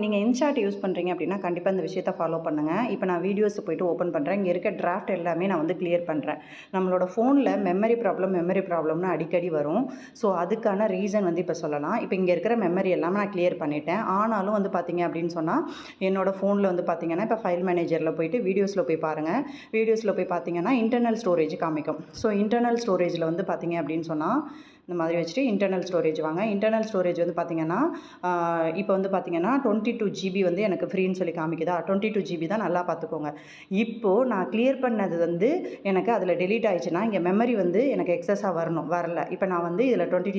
நீங்கள் InShot use பண்ணுறீங்க அப்படின்னா கண்டிப்பாக இந்த விஷயத்தை ஃபாலோ பண்ணுங்கள். இப்போ நான் வீடியோஸ் போய்ட்டு ஓப்பன் பண்ணுறேன். இங்கே இருக்க டிராஃப்ட் எல்லாமே நான் வந்து கிளியர் பண்ணுறேன். நம்மளோட ஃபோனில் மெமரி ப்ராப்ளம்னு அடிக்கடி வரும். ஸோ அதுக்கான ரீசன் வந்து இப்போ சொல்லலாம். இப்போ இங்கே இருக்கிற மெமரி எல்லாமே நான் கிளியர் பண்ணிட்டேன். ஆனாலும் வந்து பார்த்தீங்க அப்படின்னு சொன்னால் என்னோடய ஃபோனில் வந்து பார்த்தீங்கன்னா இப்போ ஃபைல் மேனேஜரில் போய்ட்டு வீடியோஸில் போய் பாருங்கள். வீடியோஸில் போய் பார்த்தீங்கன்னா இன்டர்னல் ஸ்டோரேஜ் காமிக்கும். ஸோ இன்டர்னல் ஸ்டோரேஜில் வந்து பார்த்தீங்க அப்படின்னு சொன்னால் இந்த மாதிரி வச்சுட்டு இன்டர்னல் ஸ்டோரேஜ் வாங்க. இன்டர்னல் ஸ்டோரேஜ் வந்து பார்த்தீங்கன்னா இப்போ வந்து பார்த்தீங்கன்னா 22 GB வந்து எனக்கு ஃப்ரீன்னு சொல்லி காமிக்குதா. 22 GB தான், நல்லா பார்த்துக்கோங்க. இப்போது நான் கிளியர் பண்ணது வந்து எனக்கு அதில் டெலீட் ஆயிடுச்சுன்னா இங்கே மெமரி வந்து எனக்கு எக்ஸஸாக வரல. இப்போ நான் வந்து இதில் 20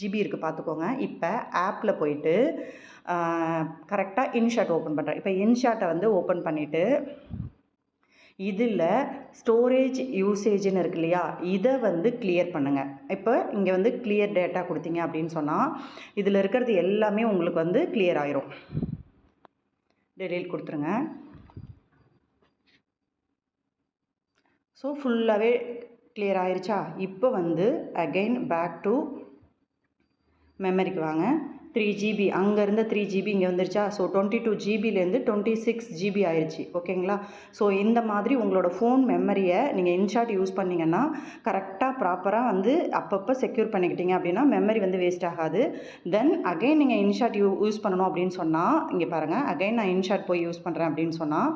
GB இருக்குது பார்த்துக்கோங்க. இப்போ ஆப்பில் போயிட்டு கரெக்டாக இன்ஷாட் ஓப்பன் பண்ணுறேன். இப்போ இன்ஷாட்டை வந்து ஓப்பன் பண்ணிவிட்டு இதில் ஸ்டோரேஜ் யூசேஜ்னு இருக்கு இல்லையா, இதை வந்து கிளியர் பண்ணுங்கள். இப்போ இங்கே வந்து கிளியர் டேட்டா கொடுத்தீங்க அப்படின்னு சொன்னால் இதில் இருக்கிறது எல்லாமே உங்களுக்கு வந்து கிளியர் ஆயிரும். டெலீட் கொடுத்துருங்க. ஸோ ஃபுல்லாகவே கிளியர் ஆயிருச்சா. இப்போ வந்து அகெயின் பேக் டு மெமரிக்கு வாங்க. 3 GB அங்கேருந்து 3 GB இங்கே வந்துருச்சா. ஸோ 22 GBலேருந்து 26 GB ஆயிடுச்சு. ஓகேங்களா. ஸோ இந்த மாதிரி உங்களோட ஃபோன் மெமரியை நீங்கள் இன்ஷாட் யூஸ் பண்ணிங்கன்னா கரெக்டாக ப்ராப்பராக வந்து அப்பப்போ செக்யூர் பண்ணிக்கிட்டீங்க அப்படின்னா மெமரி வந்து வேஸ்ட் ஆகாது. தென் அகைன் நீங்கள் இன்ஷாட் யூஸ் பண்ணணும் அப்படின்னு சொன்னால் இங்கே பாருங்கள். அகைன் நான் இன்ஷாட் போய் யூஸ் பண்ணுறேன் அப்படின்னு சொன்னால்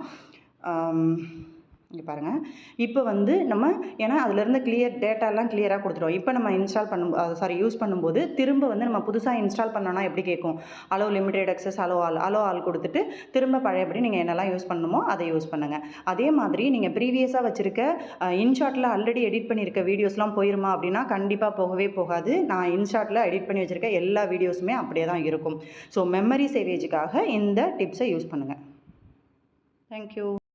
இங்கே பாருங்கள். இப்போ வந்து நம்ம ஏன்னா அதிலேருந்து டேட்டாலாம் கிளியராக கொடுத்துட்டோம். இப்போ நம்ம யூஸ் பண்ணும்போது திரும்ப வந்து நம்ம புதுசாக இன்ஸ்டால் பண்ணோன்னா எப்படி கேட்கும், allow limited access, allow all கொடுத்துட்டு திரும்ப பழையபடி நீங்கள் என்னெல்லாம் யூஸ் பண்ணணுமோ அதை யூஸ் பண்ணுங்கள். அதே மாதிரி நீங்கள் ப்ரீவியஸாக வச்சுருக்க இன்ஷாட்டில் ஆல்ரெடி எடிட் பண்ணியிருக்க வீடியோஸ்லாம் போயிருமா அப்படின்னா கண்டிப்பாக போகவே போகாது. நான் இன்ஷாட்டில் எடிட் பண்ணி வச்சுருக்க எல்லா வீடியோஸுமே அப்படியே தான் இருக்கும். ஸோ மெமரி சேவேஜுக்காக இந்த டிப்ஸை யூஸ் பண்ணுங்கள். தேங்க்யூ.